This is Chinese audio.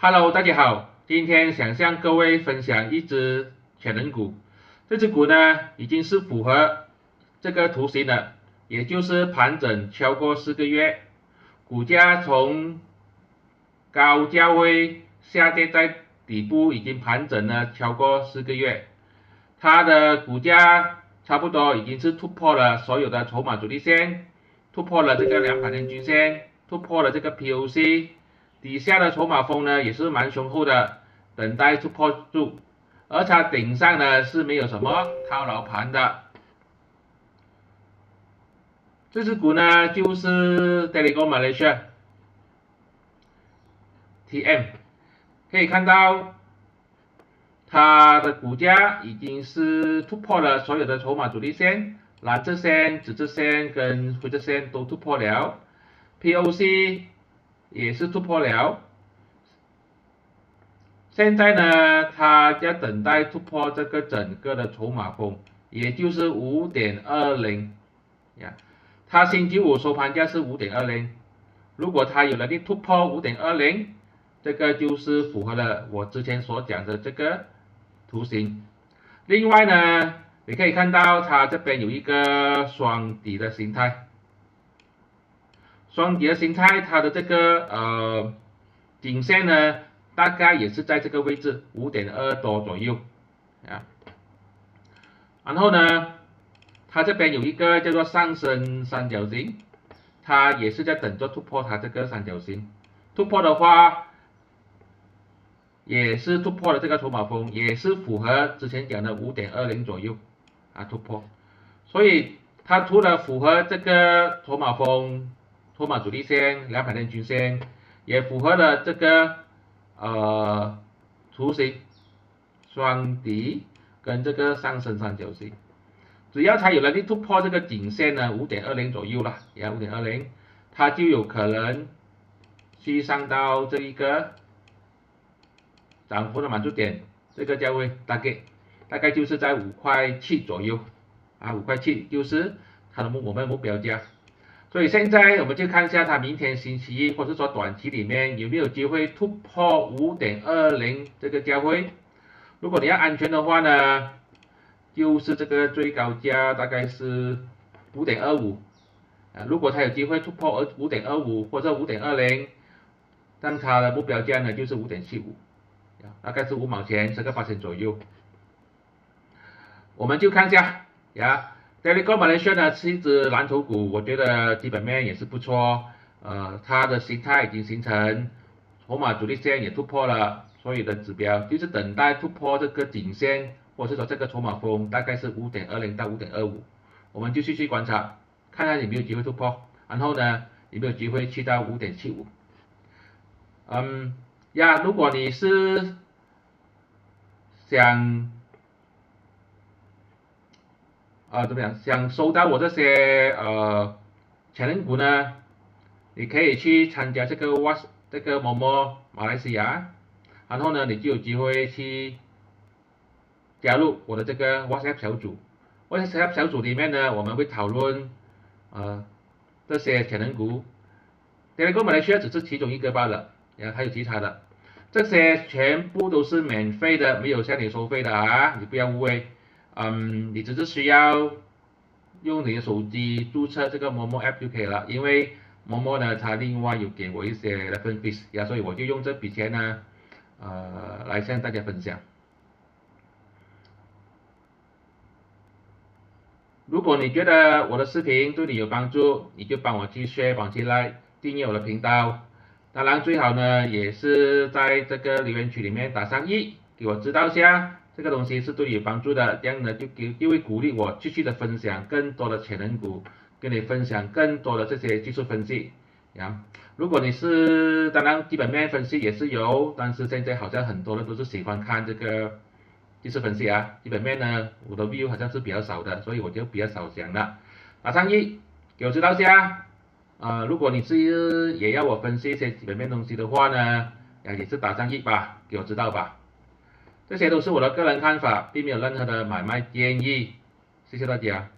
Hello，大家好，今天想向各位分享一只潜能股。这只股呢，已经是符合这个图形了，也就是盘整超过4个月，股价从高价位下跌在底部，已经盘整了超过4个月。它的股价差不多已经是突破了所有的筹码阻力线，突破了这个200天均线，突破了这个 POC。底下的筹码峰呢也是蛮雄厚的，等待突破住，而它顶上呢是没有什么套牢盘的。这只股呢就是 Telekom Malaysia TM， 可以看到它的股价已经是突破了所有的筹码阻力线，蓝色线、紫色线跟灰色线都突破了 ，POC 也是突破了。现在呢，它要等待突破这个整个的筹码峰，也就是5.20呀。它星期五收盘价是5.20，如果它有能力突破5.20，这个就是符合了我之前所讲的这个图形。另外呢，你可以看到它这边有一个双底的形态，双底的形态，它的这个颈线呢，大概也是在这个位置5.2多左右啊。然后呢，它这边有一个叫做上升三角形，它也是在等着突破它这个三角形。突破的话，也是突破了这个筹码峰，也是符合之前讲的5.20左右啊突破。所以它除了符合这个筹码峰、筹码阻力线、200天均线，也符合了这个图形双底跟这个上升三角形。只要它有能力突破这个颈线呢，5.20左右了，也5.20，它就有可能去上到这一个涨幅的满足点，这个价位大概就是在5.7块左右啊，5.7块就是它的我们目标价。所以现在我们就看一下它明天星期一或者说短期里面有没有机会突破5.20这个价位。如果你要安全的话呢，就是这个最高价大概是5.25啊，如果它有机会突破5.25或者5.20，那它的目标价呢就是5.75，大概是5毛钱8%左右。我们就看一下呀，Telekom Malaysia 呢是一只蓝筹股，我觉得基本面也是不错，它的形态已经形成，筹码阻力线也突破了，所有的指标就是等待突破这个颈线，或者是说这个筹码峰大概是5.20到5.25，我们就继续观察，看看有没有机会突破，然后呢有没有机会去到5.75。如果你是想怎么样？想收到我这些潜能股呢，你可以去参加这个某某马来西亚，然后呢，你就有机会去加入我的这个 WhatsApp 小组。WhatsApp 小组里面呢，我们会讨论这些潜能股。Telekom Malaysia 只是其中一个罢了，还有其他的，这些全部都是免费的，没有向你收费的啊，你不要误会。你只是需要用你的手机注册这个某某 app 就可以了，因为某某呢，它另外有给我一些 reference fees 所以我就用这笔钱呢，来向大家分享。如果你觉得我的视频对你有帮助，你就帮我去 share，帮我去 like，订阅我的频道。当然最好呢，也是在这个留言区里面打上1，给我知道一下这个东西是对你有帮助的，这样呢就会鼓励我继续的分享更多的潜能股，跟你分享更多的这些技术分析。如果你是当然基本面分析也是有，但是现在好像很多人都是喜欢看这个技术分析啊，基本面呢我的 view 好像是比较少的，所以我就比较少讲了。打上1，给我知道一下。如果你是也要我分析一些基本面东西的话呢，也是打上1吧，给我知道吧。这些都是我的个人看法，并没有任何的买卖建议。谢谢大家。